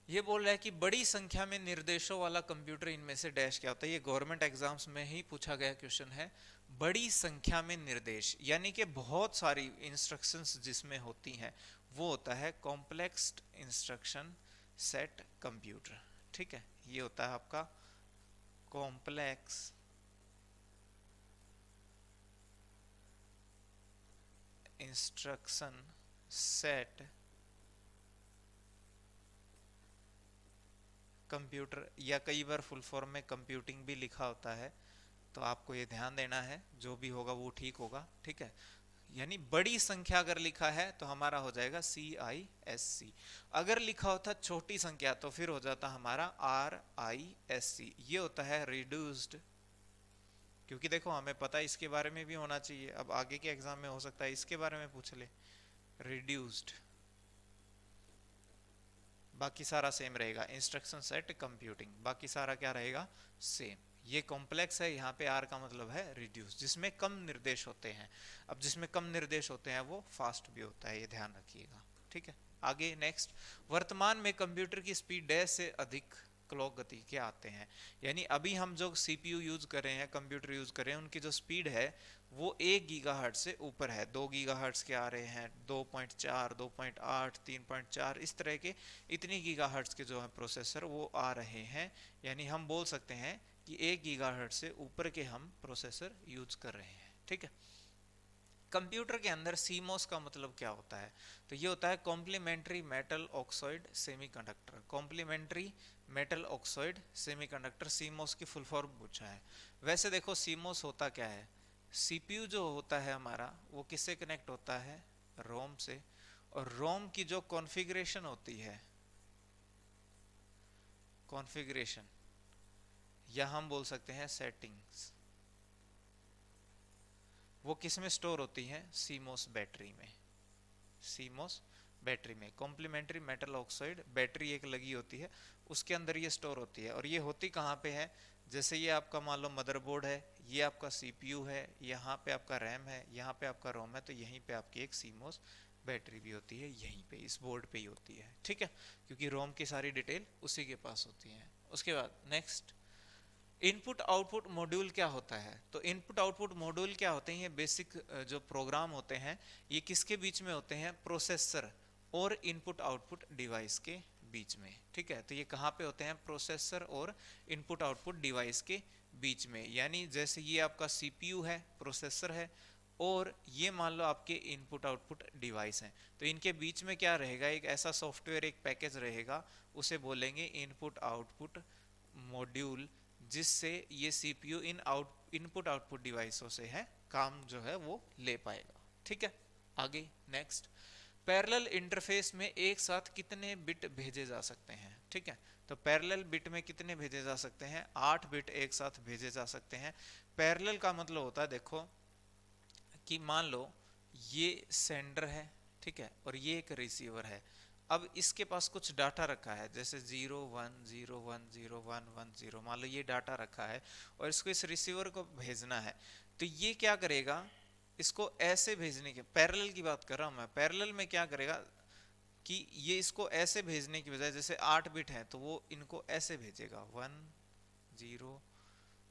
ये बोल रहा है कि बड़ी संख्या में निर्देशों वाला कंप्यूटर इनमें से डैश क्या होता है। ये गवर्नमेंट एग्जाम्स में ही पूछा गया क्वेश्चन है। बड़ी संख्या में निर्देश यानी कि बहुत सारी इंस्ट्रक्शंस जिसमें होती हैं, वो होता है कॉम्प्लेक्स इंस्ट्रक्शन सेट कंप्यूटर। ठीक है, ये होता है आपका कॉम्प्लेक्स इंस्ट्रक्शन सेट कंप्यूटर, या कई बार फुल फॉर्म में कंप्यूटिंग भी लिखा होता है, तो आपको ये ध्यान देना है, जो भी होगा वो ठीक होगा। ठीक है, यानी बड़ी संख्या अगर लिखा है तो हमारा हो जाएगा CISC। अगर लिखा होता छोटी संख्या तो फिर हो जाता हमारा RISC। ये होता है रिड्यूस्ड, क्योंकि देखो हमें पता है इसके बारे में भी होना चाहिए, अब आगे के एग्जाम में हो सकता है इसके बारे में पूछ ले। रिड्यूस्ड, बाकी सारा सेम रहेगा, इंस्ट्रक्शन सेट कंप्यूटिंग, बाकी सारा क्या रहेगा, सेम। ये कॉम्प्लेक्स है, यहाँ पे आर का मतलब है रिड्यूस, जिसमें कम निर्देश होते हैं। अब जिसमें कम निर्देश होते हैं वो फास्ट भी होता है, ये ध्यान रखिएगा। ठीक है, आगे नेक्स्ट, वर्तमान में कंप्यूटर की स्पीड डैश से अधिक क्लॉक गति के आते हैं। यानी अभी हम जो सीपीयू यूज कर रहे हैं, कंप्यूटर यूज कर रहे हैं, उनकी जो स्पीड है वो 1 गीगाहर्ट्ज से ऊपर है। 2 गीगाहर्ट्ज के आ रहे हैं, 2.4, 2.8, 3.4, इस तरह के इतनी गीगाहर्ट्ज के जो है प्रोसेसर वो आ रहे हैं। यानी हम बोल सकते हैं कि 1 गीगाहर्ट्ज से ऊपर के हम प्रोसेसर यूज कर रहे हैं। ठीक है, कंप्यूटर के अंदर सीमोस का मतलब क्या होता है? तो ये होता है complementary metal oxide semiconductor. Complementary metal oxide semiconductor, CMOS की फुल फॉर्म पूछा है। वैसे देखो सीमोस होता क्या है, सीपीयू जो होता है हमारा वो किससे कनेक्ट होता है? रोम से। और रोम की जो कॉन्फ़िगरेशन होती है, कॉन्फ़िगरेशन या हम बोल सकते हैं सेटिंग्स, वो किस में स्टोर होती है? सीमोस बैटरी में। सीमोस बैटरी में कॉम्प्लीमेंट्री मेटल ऑक्साइड बैटरी एक लगी होती है, उसके अंदर ये स्टोर होती है। और ये होती कहाँ पे है? जैसे ये आपका मान लो मदरबोर्ड है, ये आपका सीपीयू है, यहाँ पे आपका रैम है, यहाँ पे आपका रोम है, तो यहीं पे आपकी एक सीमोस बैटरी भी होती है, यहीं पे इस बोर्ड पे ही होती है। ठीक है, क्योंकि रोम की सारी डिटेल उसी के पास होती है। उसके बाद नेक्स्ट, इनपुट आउटपुट मॉड्यूल क्या होता है? तो इनपुट आउटपुट मॉड्यूल क्या होते हैं? ये बेसिक जो प्रोग्राम होते हैं, ये किसके बीच में होते हैं? प्रोसेसर और इनपुट आउटपुट डिवाइस के बीच में। ठीक है, तो ये कहाँ पे होते हैं? प्रोसेसर और इनपुट आउटपुट डिवाइस के बीच में। यानी जैसे ये आपका सीपीयू है, प्रोसेसर है, और ये मान लो आपके इनपुट आउटपुट डिवाइस हैं, तो इनके बीच में क्या रहेगा? एक ऐसा सॉफ्टवेयर, एक पैकेज रहेगा, उसे बोलेंगे इनपुट आउटपुट मॉड्यूल, जिससे ये सीपीयू इनपुट आउटपुट डिवाइसों से है काम जो है वो ले पाएगा। ठीक है, आगे नेक्स्ट, पैरेलल इंटरफेस में एक साथ कितने बिट भेजे जा सकते हैं? ठीक है, तो पैरेलल बिट में कितने भेजे जा सकते हैं? 8 बिट एक साथ भेजे जा सकते हैं। पैरेलल का मतलब होता है, देखो कि मान लो ये सेंडर है, ठीक है, और ये एक रिसीवर है। अब इसके पास कुछ डाटा रखा है, जैसे 0 1 0 1 0 1 1 0, मान लो ये डाटा रखा है और इसको इस रिसीवर को भेजना है। तो ये क्या करेगा? इसको ऐसे भेजने के, पैरेलल की बात कर रहा हूं मैं, पैरेलल में क्या करेगा कि ये इसको ऐसे भेजने की बजाय, जैसे 8 बिट है तो वो इनको ऐसे भेजेगा 1 0,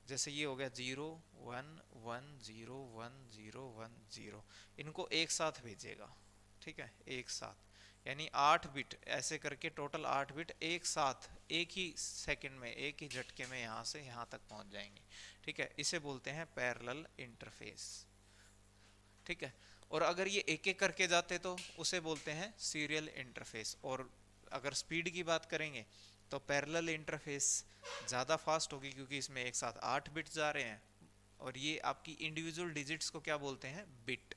जैसे ये हो गया 0 1 1 0 1 0 1 0, इनको एक साथ भेजेगा। ठीक है, एक साथ, यानी 8 बिट ऐसे करके टोटल 8 बिट एक साथ एक ही सेकंड में, एक ही झटके में यहाँ से यहाँ तक पहुँच जाएंगे। ठीक है, इसे बोलते हैं पैरेलल इंटरफेस। ठीक है, और अगर ये एक एक करके जाते तो उसे बोलते हैं सीरियल इंटरफेस। और अगर स्पीड की बात करेंगे तो पैरेलल इंटरफेस ज़्यादा फास्ट होगी, क्योंकि इसमें एक साथ 8 बिट जा रहे हैं, और ये आपकी इंडिविजुअल डिजिट्स को क्या बोलते हैं? बिट।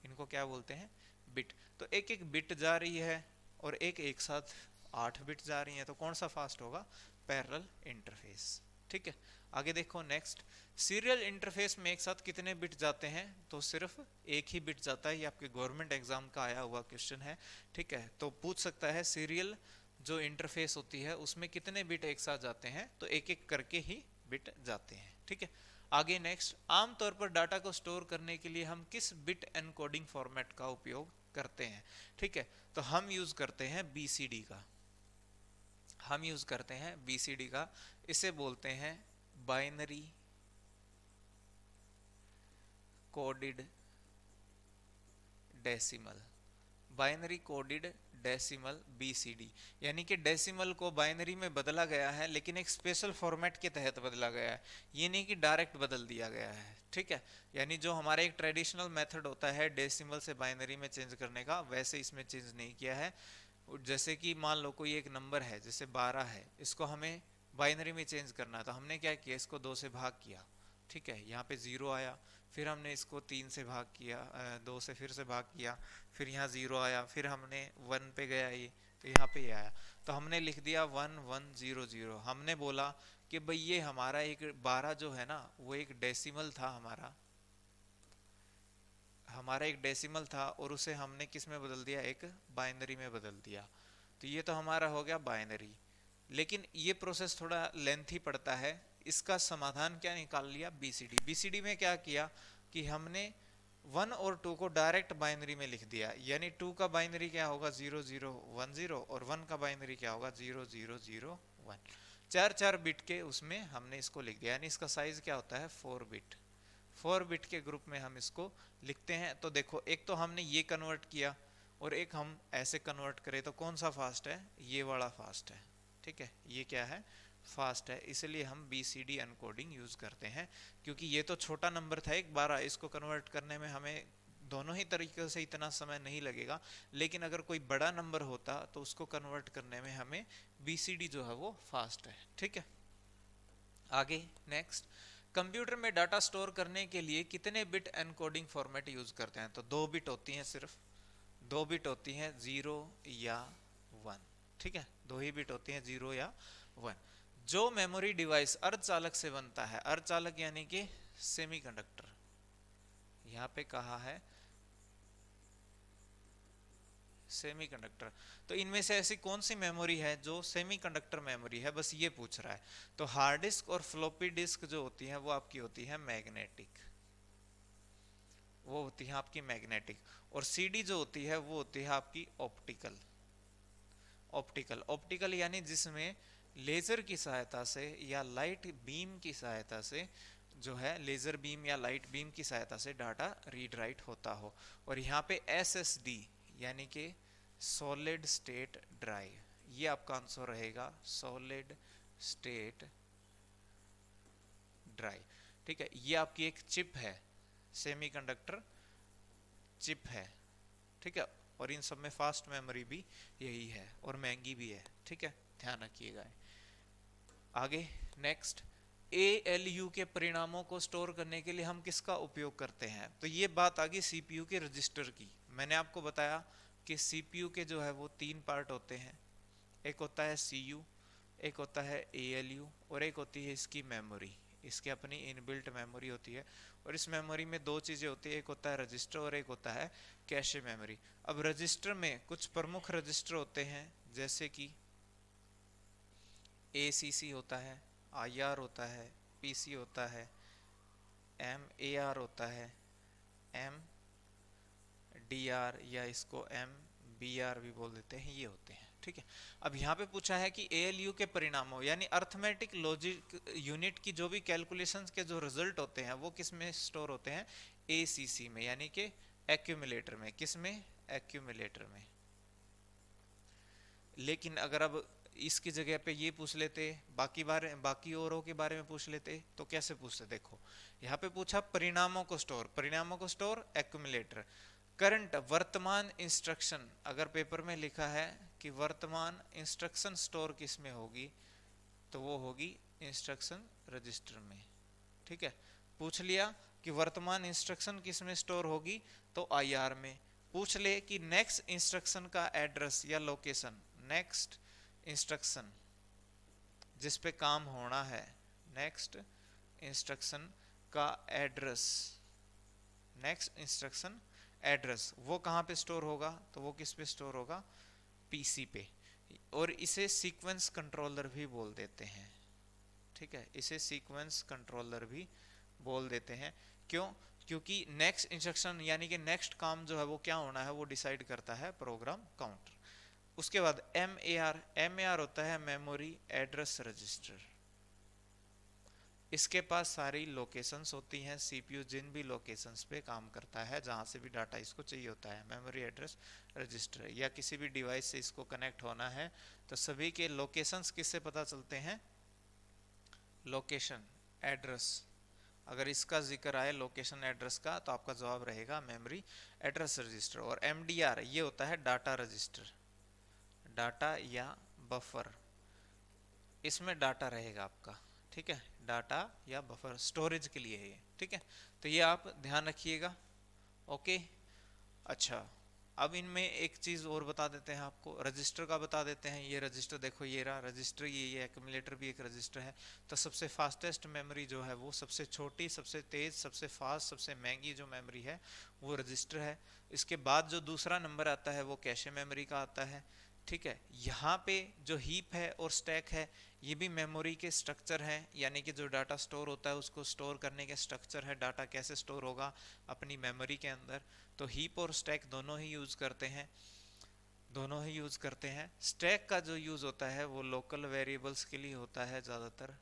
इनको क्या बोलते हैं? बिट। तो एक एक बिट जा रही है और एक साथ 8 बिट जा रही हैं, तो कौन सा फास्ट होगा? Parallel interface. ठीक है, आगे देखो नेक्स्ट, सीरियल इंटरफेस में एक साथ कितने बिट जाते हैं? तो सिर्फ एक ही बिट जाता है। ये आपके गवर्नमेंट एग्जाम का आया हुआ क्वेश्चन है। ठीक है, तो पूछ सकता है सीरियल जो इंटरफेस होती है उसमें कितने बिट एक साथ जाते हैं? तो एक एक करके ही बिट जाते हैं। ठीक है, आगे नेक्स्ट, आमतौर पर डाटा को स्टोर करने के लिए हम किस बिट एनकोडिंग फॉर्मेट का उपयोग करते हैं? ठीक है, तो हम यूज करते हैं बीसीडी का। हम यूज करते हैं बीसीडी का, इसे बोलते हैं binary coded decimal. Binary coded decimal BCD, यानी कि डेसिमल को बाइनरी में बदला गया है, लेकिन एक स्पेशल फॉर्मेट के तहत बदला गया है, ये नहीं कि डायरेक्ट बदल दिया गया है। ठीक है, यानी जो हमारा एक ट्रेडिशनल मेथड होता है डेसिमल से बाइनरी में चेंज करने का, वैसे इसमें चेंज नहीं किया है। जैसे कि मान लो कोई एक नंबर है, जैसे 12 है, इसको हमें बाइनरी में चेंज करना, तो हमने क्या किया? इसको 2 से भाग किया। ठीक है, यहाँ पे 0 आया, फिर हमने इसको 3 से भाग किया, 2 से फिर से भाग किया, फिर यहाँ 0 आया, फिर हमने 1 पे गया ये, तो यहाँ पे ये आया, तो हमने लिख दिया 1 1 0 0। हमने बोला कि भाई ये हमारा एक 12 जो है ना, वो एक डेसिमल था, हमारा एक डेसिमल था, और उसे हमने किस में बदल दिया? एक बाइनरी में बदल दिया। तो ये तो हमारा हो गया बाइनरी, लेकिन ये प्रोसेस थोड़ा लेंथी पड़ता है। इसका समाधान क्या निकाल लिया? बीसीडी। बीसीडी में क्या किया कि हमने 1 और 2 को डायरेक्ट बाइनरी में लिख दिया, यानी 2 का बाइनरी क्या होगा? 0 0 1 0, और 1 का बाइनरी क्या होगा? 0 0 0 1। चार चार बिट के उसमें हमने इसको लिख दिया, यानी इसका साइज क्या होता है 4 बिट। 4 बिट के ग्रुप में हम इसको लिखते हैं। तो देखो एक तो हमने ये कन्वर्ट किया और एक हम ऐसे कन्वर्ट करें, तो कौन सा फास्ट है, ये वाला फास्ट है, ठीक है, ये क्या है फास्ट है, इसलिए हम BCD एनकोडिंग यूज करते हैं। क्योंकि ये तो छोटा नंबर था 1/12, इसको कन्वर्ट करने में हमें दोनों ही तरीके से इतना समय नहीं लगेगा, लेकिन अगर कोई बड़ा नंबर होता तो उसको कन्वर्ट करने में हमें BCD जो है वो फास्ट है, ठीक है। आगे नेक्स्ट, कंप्यूटर में डाटा स्टोर करने के लिए कितने बिट एनकोडिंग फॉर्मेट यूज करते हैं? तो 2 बिट होती हैं, सिर्फ 2 बिट होती हैं, 0 या 1, ठीक है, 2 ही बिट होती हैं, 0 या 1। जो मेमोरी डिवाइस अर्धचालक से बनता है, अर्धचालक यानी कि सेमीकंडक्टर, यहां पे कहा है सेमीकंडक्टर, तो इनमें से ऐसी कौन सी मेमोरी है जो सेमीकंडक्टर मेमोरी है, बस ये पूछ रहा है। तो हार्ड डिस्क और फ्लॉपी डिस्क जो होती है वो आपकी होती है मैग्नेटिक, वो होती है आपकी मैग्नेटिक। और CD जो होती है वो होती है आपकी ऑप्टिकल। ऑप्टिकल ऑप्टिकल यानी जिसमें लेजर की सहायता से या लाइट बीम की सहायता से जो है, लेजर बीम या लाइट बीम की सहायता से डाटा रीड राइट होता हो। और यहाँ पे SSD यानी कि सॉलिड स्टेट ड्राइव, ये आपका आंसर रहेगा सॉलिड स्टेट ड्राइव, ठीक है। ये आपकी एक चिप है, सेमीकंडक्टर चिप है, ठीक है। और इन सब में फास्ट मेमोरी भी यही है और महंगी भी है, ठीक है, ध्यान रखिएगा। आगे नेक्स्ट, ALU के परिणामों को स्टोर करने के लिए हम किसका उपयोग करते हैं? तो ये बात आ गई CPU के रजिस्टर की। मैंने आपको बताया कि CPU के जो है वो 3 पार्ट होते हैं, एक होता है CU, एक होता है ALU और एक होती है इसकी मेमोरी, इसकी अपनी इनबिल्ट मेमोरी होती है। और इस मेमोरी में 2 चीजें होती है, एक होता है रजिस्टर और एक होता है कैशे मेमोरी। अब रजिस्टर में कुछ प्रमुख रजिस्टर होते हैं, जैसे कि ACC होता है, IR होता है, PC होता है, MAR होता है, MDR या इसको MBR भी बोल देते हैं, ये होते हैं, ठीक है। अब यहाँ पे पूछा है कि ALU के परिणामों यानी अर्थमेटिक लॉजिक यूनिट की जो भी कैलकुलेशंस के जो रिजल्ट होते हैं वो किस में स्टोर होते हैं? ACC में, यानी कि एक्यूमुलेटर में। किस में? एक्यूमुलेटर में। लेकिन अगर अब इसकी जगह पे ये पूछ लेते, बाकी औरों के बारे में पूछ लेते, तो कैसे पूछते? देखो यहाँ पे पूछा परिणामों को स्टोर एक्यूमुलेटर। करंट वर्तमान इंस्ट्रक्शन, अगर पेपर में लिखा है कि वर्तमान इंस्ट्रक्शन स्टोर किस में होगी, तो वो होगी इंस्ट्रक्शन रजिस्टर में, ठीक है। पूछ लिया कि वर्तमान इंस्ट्रक्शन किस में स्टोर होगी, तो IR में। पूछ ले कि नेक्स्ट इंस्ट्रक्शन का एड्रेस या लोकेशन, नेक्स्ट इंस्ट्रक्शन जिस पे काम होना है, नेक्स्ट इंस्ट्रक्शन का एड्रेस, नेक्स्ट इंस्ट्रक्शन एड्रेस वो कहाँ पे स्टोर होगा? तो वो किस पे स्टोर होगा? PC पे। और इसे सीक्वेंस कंट्रोलर भी बोल देते हैं, ठीक है, इसे सीक्वेंस कंट्रोलर भी बोल देते हैं। क्यों? क्योंकि नेक्स्ट इंस्ट्रक्शन यानी कि नेक्स्ट काम जो है वो क्या होना है वो डिसाइड करता है प्रोग्राम काउंटर। उसके बाद MAR होता है मेमोरी एड्रेस रजिस्टर। इसके पास सारी लोकेशंस होती हैं, CPU जिन भी लोकेशंस पे काम करता है, जहां से भी डाटा इसको चाहिए होता है, मेमोरी एड्रेस रजिस्टर। या किसी भी डिवाइस से इसको कनेक्ट होना है तो सभी के लोकेशंस किससे पता चलते हैं? Location address. अगर इसका जिक्र आए लोकेशन एड्रेस का तो आपका जवाब रहेगा मेमोरी एड्रेस रजिस्टर। और MDR ये होता है डाटा रजिस्टर, डाटा या बफर, इसमें डाटा रहेगा आपका, ठीक है, डाटा या बफर स्टोरेज के लिए है ये, ठीक है। तो ये आप ध्यान रखिएगा, ओके। अच्छा, अब इनमें एक चीज और बता देते हैं आपको, रजिस्टर का बता देते हैं। ये रजिस्टर देखो, ये रहा रजिस्टर, ये एक्यूमुलेटर भी एक रजिस्टर है। तो सबसे फास्टेस्ट मेमोरी जो है वो सबसे छोटी, सबसे तेज, सबसे फास्ट, सबसे महंगी जो मेमोरी है वो रजिस्टर है। इसके बाद जो दूसरा नंबर आता है वो कैशे मेमोरी का आता है, ठीक है। यहाँ पे जो हीप है और स्टैक है ये भी मेमोरी के स्ट्रक्चर हैं, यानी कि जो डाटा स्टोर होता है उसको स्टोर करने के स्ट्रक्चर है। डाटा कैसे स्टोर होगा अपनी मेमोरी के अंदर, तो हीप और स्टैक दोनों ही यूज करते हैं। दोनों ही यूज करते हैं। स्टैक का जो यूज होता है वो लोकल वेरिएबल्स के लिए होता है ज्यादातर,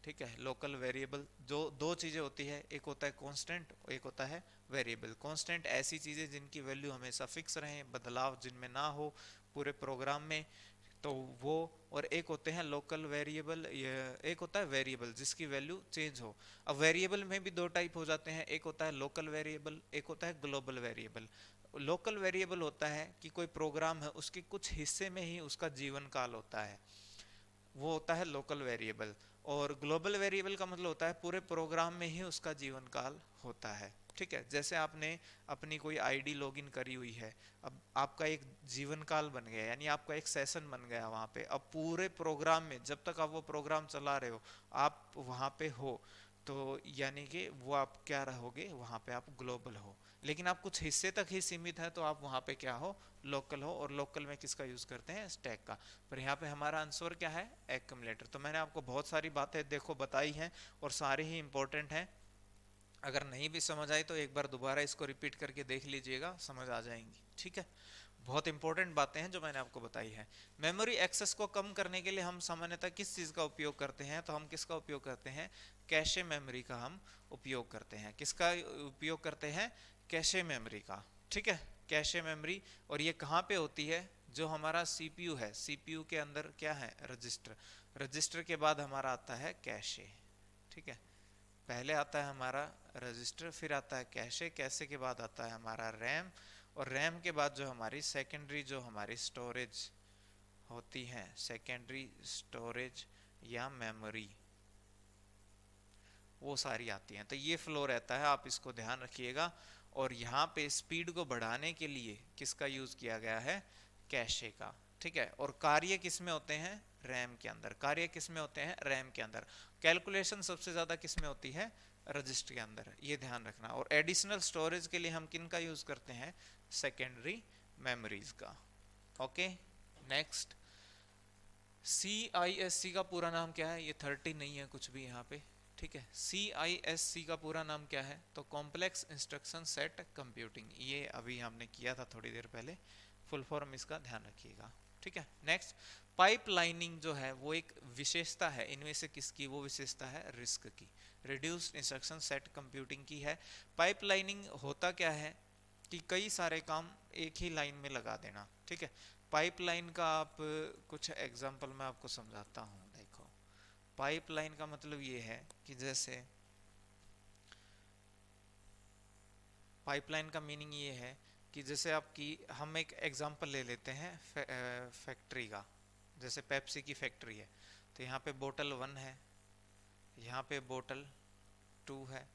ठीक है। लोकल वेरिएबल जो दो चीजें होती है, एक होता है कांस्टेंट, एक होता है वेरिएबल। कांस्टेंट ऐसी चीजें जिनकी वैल्यू हमेशा फिक्स रहे, बदलाव जिनमें ना हो पूरे प्रोग्राम में, तो वो। और एक होते हैं लोकल वेरिएबल, एक होता है वेरिएबल जिसकी वैल्यू चेंज हो। अब वेरिएबल में भी दो टाइप हो जाते हैं, एक होता है लोकल वेरिएबल, एक होता है ग्लोबल वेरिएबल। लोकल वेरिएबल होता है कि कोई प्रोग्राम है उसके कुछ हिस्से में ही उसका जीवन काल होता है, वो होता है लोकल वेरिएबल। और ग्लोबल वेरिएबल का मतलब होता है पूरे प्रोग्राम में ही उसका जीवन काल होता है, ठीक है। जैसे आपने अपनी कोई आईडी लॉगिन करी हुई है, अब आपका एक जीवन काल बन गया, यानी आपका एक सेशन बन गया वहां पे। अब पूरे प्रोग्राम में जब तक आप वो प्रोग्राम चला रहे हो, आप वहां पे हो, तो यानी कि वो आप क्या रहोगे, वहां पे आप ग्लोबल हो। लेकिन आप कुछ हिस्से तक ही सीमित है तो आप वहां पे क्या हो, लोकल हो। और लोकल में किसका यूज करते हैं, स्टैक का। पर यहाँ पे हमारा आंसर क्या है, एक्यूमुलेटर। तो मैंने आपको बहुत सारी बातें देखो बताई हैं और सारी ही इंपॉर्टेंट हैं। अगर नहीं भी समझ आई तो एक बार दोबारा इसको रिपीट करके देख लीजिएगा, समझ आ जाएंगी, ठीक है। बहुत इंपॉर्टेंट बातें हैं जो मैंने आपको बताई है। मेमोरी एक्सेस को कम करने के लिए हम सामान्यतः किस चीज का उपयोग करते हैं, तो हम किसका उपयोग करते हैं, कैशे मेमोरी का हम उपयोग करते हैं। किसका उपयोग करते हैं, कैशे मेमोरी का, ठीक है। कैशे मेमोरी, और ये कहाँ पे होती है, जो हमारा सीपीयू है, सीपीयू के अंदर क्या है, रजिस्टर। रजिस्टर के बाद हमारा आता है कैशे, ठीक है। पहले आता है हमारा रजिस्टर, फिर आता है कैशे, कैशे के बाद आता है हमारा रैम, और रैम के बाद जो हमारी सेकेंडरी जो हमारी स्टोरेज होती है, सेकेंडरी स्टोरेज या मेमोरी, वो सारी आती हैं। तो ये फ्लो रहता है, आप इसको ध्यान रखिएगा। और यहाँ पे स्पीड को बढ़ाने के लिए किसका यूज किया गया है, कैशे का, ठीक है। और कार्य किस में होते हैं, रैम के अंदर। कार्य किस में होते हैं, रैम के अंदर। कैलकुलेशन सबसे ज्यादा किस में होती है, रजिस्टर के अंदर, ये ध्यान रखना। और एडिशनल स्टोरेज के लिए हम किन का यूज करते हैं, सेकेंडरी मेमोरीज का। Okay, next. CISC का पूरा नाम क्या है, ये 30 नहीं है कुछ भी यहाँ पे, ठीक है। CISC का पूरा नाम क्या है, तो कॉम्प्लेक्स इंस्ट्रक्शन सेट कंप्यूटिंग। ये अभी हमने किया था थोड़ी देर पहले, फुल फॉर्म इसका ध्यान रखिएगा, ठीक है। नेक्स्ट, पाइपलाइनिंग जो है वो एक विशेषता है, इनमें से किसकी, वो विशेषता है रिस्क की, रिड्यूस्ड इंस्ट्रक्शन सेट कंप्यूटिंग की है। पाइपलाइनिंग होता क्या है कि कई सारे काम एक ही लाइन में लगा देना, ठीक है। पाइपलाइन का आप कुछ एग्जांपल मैं आपको समझाता हूँ। देखो, पाइपलाइन का मतलब ये है कि जैसे पाइपलाइन का मीनिंग ये है कि जैसे आपकी, हम एक एग्जांपल ले लेते हैं फैक्ट्री का। जैसे पेप्सी की फैक्ट्री है, तो यहाँ पे बोतल 1 है, यहाँ पे बोतल 2 है,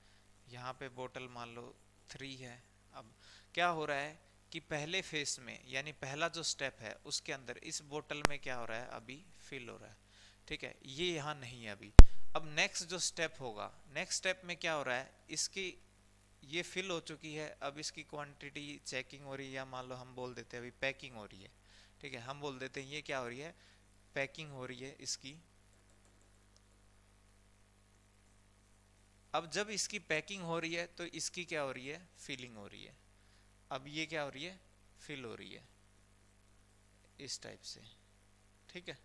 यहाँ पे बोतल मान लो 3 है। अब क्या हो रहा है कि पहले फेस में, यानी पहला जो स्टेप है उसके अंदर इस बोतल में क्या हो रहा है, अभी फिल हो रहा है, ठीक है। ये यहाँ नहीं है अभी। अब नेक्स्ट जो स्टेप होगा, नेक्स्ट स्टेप में क्या हो रहा है, इसकी ये फिल हो चुकी है, अब इसकी क्वांटिटी चेकिंग हो रही है, या मान लो हम बोल देते हैं अभी पैकिंग हो रही है, ठीक है। हम बोल देते हैं ये क्या हो रही है, पैकिंग हो रही है इसकी। अब जब इसकी पैकिंग हो रही है तो इसकी क्या हो रही है, फिलिंग हो रही है। अब ये क्या हो रही है, फिल हो रही है इस टाइप से, ठीक है।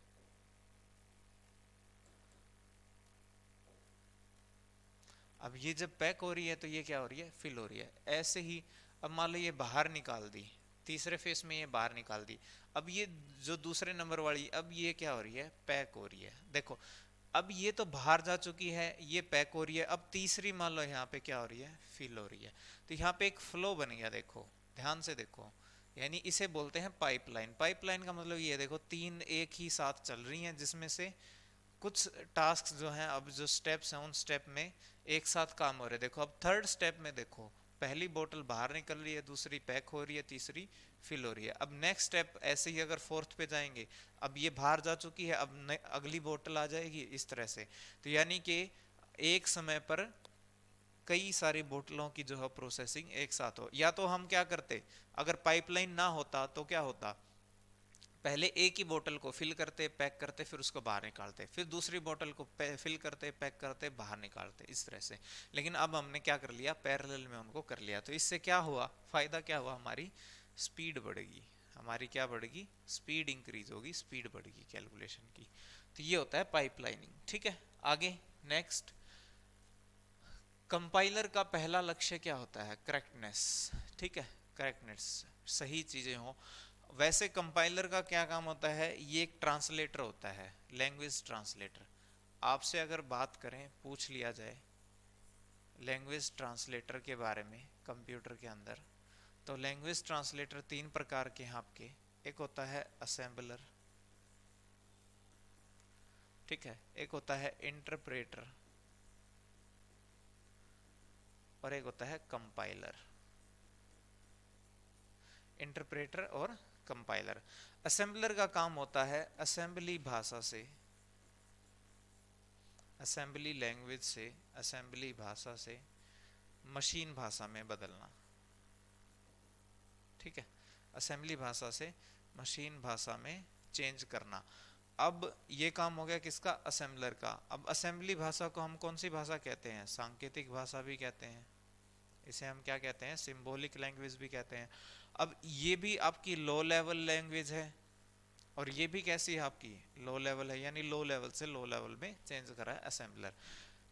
अब ये जब पैक हो रही है तो ये क्या हो रही है, फिल हो रही है। ऐसे ही अब मान लो ये बाहर निकाल दी, तीसरे फेस में ये बाहर निकाल दी। अब ये जो दूसरे नंबर वाली, अब ये क्या हो रही है, पैक हो रही है। देखो, अब ये तो बाहर जा चुकी है, ये पैक हो रही है। अब तीसरी मान लो यहाँ पे क्या हो रही है, फिल हो रही है। तो यहाँ पे एक फ्लो बन गया, देखो ध्यान से देखो, यानी इसे बोलते हैं पाइपलाइन। पाइपलाइन का मतलब ये देखो, तीन एक ही साथ चल रही हैं, जिसमें से कुछ टास्क जो हैं, अब जो स्टेप्स हैं उन स्टेप में एक साथ काम हो रहे हैं। देखो अब थर्ड स्टेप में देखो, पहली बोतल बाहर निकल रही है, दूसरी पैक हो रही है, तीसरी फिल हो रही है। अब नेक्स्ट स्टेप ऐसे ही अगर फोर्थ पे जाएंगे, अब ये बाहर जा चुकी है, अब अगली बोतल आ जाएगी, इस तरह से। तो यानी कि एक समय पर कई सारी बोतलों की जो है प्रोसेसिंग एक साथ हो। या तो हम क्या करते, अगर पाइपलाइन ना होता तो क्या होता, पहले एक ही बोतल को फिल करते, पैक करते, फिर उसको बाहर निकालते, फिर दूसरी बोतल को फिल करते, पैक करते, बाहर निकालते, इस तरह से। लेकिन अब हमने क्या कर लिया, पैरेलल में उनको कर लिया। तो इससे क्या हुआ, फायदा क्या हुआ, हमारी स्पीड बढ़ेगी, हमारी क्या बढ़ेगी, स्पीड इंक्रीज होगी, स्पीड बढ़ेगी कैलकुलेशन की। तो ये होता है पाइपलाइनिंग। ठीक है, आगे नेक्स्ट, कंपाइलर का पहला लक्ष्य क्या होता है, करेक्टनेस। ठीक है, करेक्टनेस, सही चीजें हो। वैसे कंपाइलर का क्या काम होता है, ये एक ट्रांसलेटर होता है, लैंग्वेज ट्रांसलेटर। आपसे अगर बात करें, पूछ लिया जाए लैंग्वेज ट्रांसलेटर के बारे में कंप्यूटर के अंदर, तो लैंग्वेज ट्रांसलेटर तीन प्रकार के हैं आपके। एक होता है असेंबलर, ठीक है, एक होता है इंटरप्रेटर, और एक होता है कंपाइलर। इंटरप्रेटर और कंपाइलर। असेंबलर का काम होता है असेंबली भाषा से, असेंबली लैंग्वेज से, असेंबली भाषा से मशीन भाषा में बदलना। ठीक है, असेंबली भाषा से मशीन भाषा में चेंज करना। अब ये काम हो गया किसका, असेंबलर का। अब असेंबली भाषा को हम कौन सी भाषा कहते हैं, सांकेतिक भाषा भी कहते हैं, इसे हम क्या कहते हैं, सिंबॉलिक लैंग्वेज भी कहते हैं। अब ये भी आपकी लो लेवल लैंग्वेज है, और ये भी कैसी है आपकी, लो लेवल है, यानी लो लेवल से लो लेवल में चेंज करा है असेंबलर।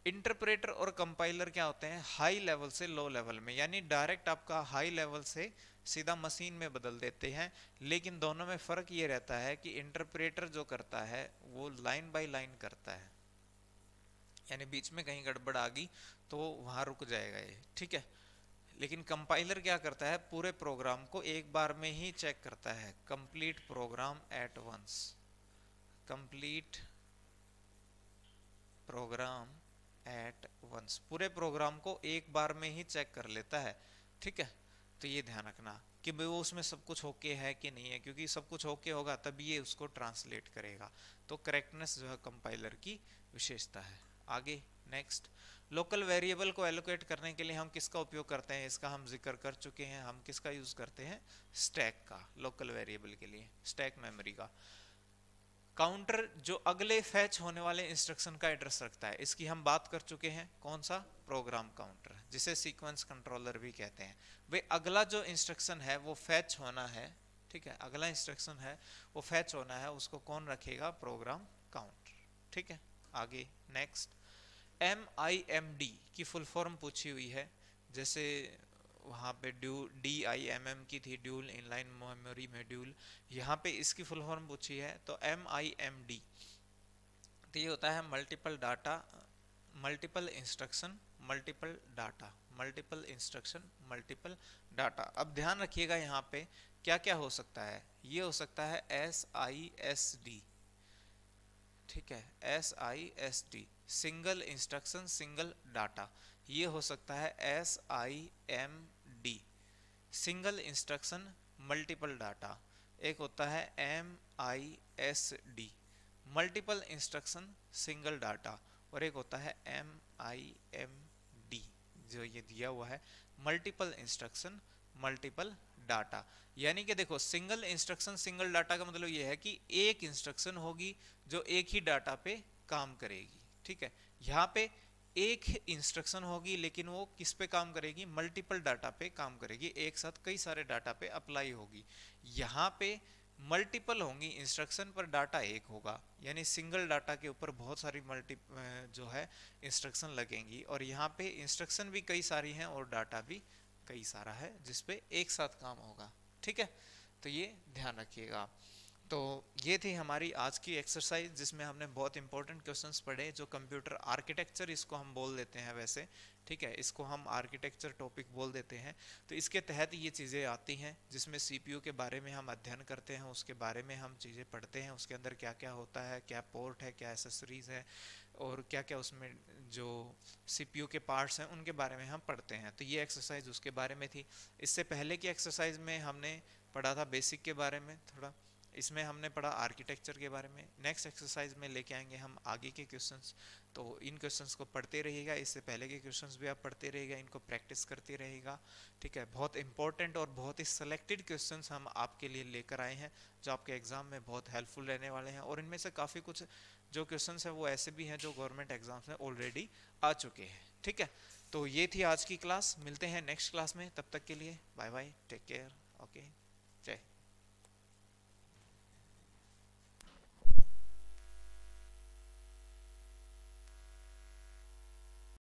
इंटरप्रेटर और कंपाइलर क्या होते हैं, हाई लेवल से लो लेवल में, यानी डायरेक्ट आपका हाई लेवल से सीधा मशीन में बदल देते हैं। लेकिन दोनों में फर्क ये रहता है कि इंटरप्रेटर जो करता है वो लाइन बाय लाइन करता है, यानी बीच में कहीं गड़बड़ आ गई तो वहां रुक जाएगा ये। ठीक है, लेकिन कंपाइलर क्या करता है, पूरे प्रोग्राम को एक बार में ही चेक करता है, complete program at once, complete program at once, पूरे प्रोग्राम को एक बार में ही चेक कर लेता है। ठीक है, तो ये ध्यान रखना कि भाई वो उसमें सब कुछ ओके है कि नहीं है, क्योंकि सब कुछ ओके होगा तब ये उसको ट्रांसलेट करेगा। तो करेक्टनेस जो है कंपाइलर की विशेषता है। आगे नेक्स्ट, लोकल वेरिएबल को एलोकेट करने के लिए हम किसका उपयोग करते हैं, इसका हम जिक्र कर चुके हैं। हम किसका यूज करते हैं, स्टैक का, लोकल वेरिएबल के लिए स्टैक मेमोरी का। काउंटर जो अगले फैच होने वाले इंस्ट्रक्शन का एड्रेस रखता है, इसकी हम बात कर चुके हैं, कौन सा, प्रोग्राम काउंटर, जिसे सीक्वेंस कंट्रोलर भी कहते हैं। वे अगला जो इंस्ट्रक्शन है वो फैच होना है, ठीक है, अगला इंस्ट्रक्शन है वो फैच होना है, उसको कौन रखेगा, प्रोग्राम काउंटर। ठीक है, आगे नेक्स्ट, MIMD की फुल फॉर्म पूछी हुई है, जैसे वहाँ पे DIMM की थी, ड्यूल इनलाइन मेमोरी मॉड्यूल, यहाँ पे इसकी फुल फॉर्म पूछी है। तो MIMD, तो ये होता है multiple data, multiple instruction, multiple data, multiple instruction, multiple data. अब ध्यान रखिएगा यहाँ पे क्या क्या हो सकता है, ये हो सकता है SISD, ठीक है, SISD, single instruction single data. ये हो सकता है SIMD, single instruction multiple data. एक होता है MISD, multiple instruction single data, और एक होता है MIMD, जो ये दिया हुआ है मल्टीपल इंस्ट्रक्शन मल्टीपल डाटा। यानी कि देखो, सिंगल इंस्ट्रक्शन सिंगल डाटा का मतलब ये है कि एक इंस्ट्रक्शन होगी जो एक ही डाटा पे काम करेगी। ठीक है, यहाँ पे एक इंस्ट्रक्शन होगी लेकिन वो किस पे काम करेगी, मल्टीपल डाटा पे काम करेगी, एक साथ कई सारे डाटा पे अप्लाई होगी। यहाँ पे मल्टीपल होंगी इंस्ट्रक्शन पर डाटा एक होगा, यानी सिंगल डाटा के ऊपर बहुत सारी जो है इंस्ट्रक्शन लगेंगी, और यहाँ पे इंस्ट्रक्शन भी कई सारी हैं और डाटा भी कई सारा है जिसपे एक साथ काम होगा। ठीक है, तो ये ध्यान रखिएगा। तो ये थी हमारी आज की एक्सरसाइज, जिसमें हमने बहुत इंपॉर्टेंट क्वेश्चंस पढ़े, जो कंप्यूटर आर्किटेक्चर इसको हम बोल देते हैं वैसे। ठीक है, इसको हम आर्किटेक्चर टॉपिक बोल देते हैं। तो इसके तहत ये चीज़ें आती हैं जिसमें CPU के बारे में हम अध्ययन करते हैं, उसके बारे में हम चीज़ें पढ़ते हैं, उसके अंदर क्या क्या होता है, क्या पोर्ट है, क्या एसेसरीज है, और क्या क्या उसमें जो CPU के पार्ट्स हैं उनके बारे में हम पढ़ते हैं। तो ये एक्सरसाइज उसके बारे में थी। इससे पहले की एक्सरसाइज में हमने पढ़ा था बेसिक के बारे में थोड़ा, इसमें हमने पढ़ा आर्किटेक्चर के बारे में। नेक्स्ट एक्सरसाइज में लेके आएंगे हम आगे के क्वेश्चंस, तो इन क्वेश्चंस को पढ़ते रहिएगा, इससे पहले के क्वेश्चंस भी आप पढ़ते रहिएगा, इनको प्रैक्टिस करते रहेगा। ठीक है, बहुत इंपॉर्टेंट और बहुत ही सेलेक्टेड क्वेश्चंस हम आपके लिए लेकर आए हैं, जो आपके एग्जाम में बहुत हेल्पफुल रहने वाले हैं, और इनमें से काफ़ी कुछ जो क्वेश्चंस हैं वो ऐसे भी हैं जो गवर्नमेंट एग्जाम्स में ऑलरेडी आ चुके हैं। ठीक है, तो ये थी आज की क्लास, मिलते हैं नेक्स्ट क्लास में, तब तक के लिए bye bye, take care, okay, जय।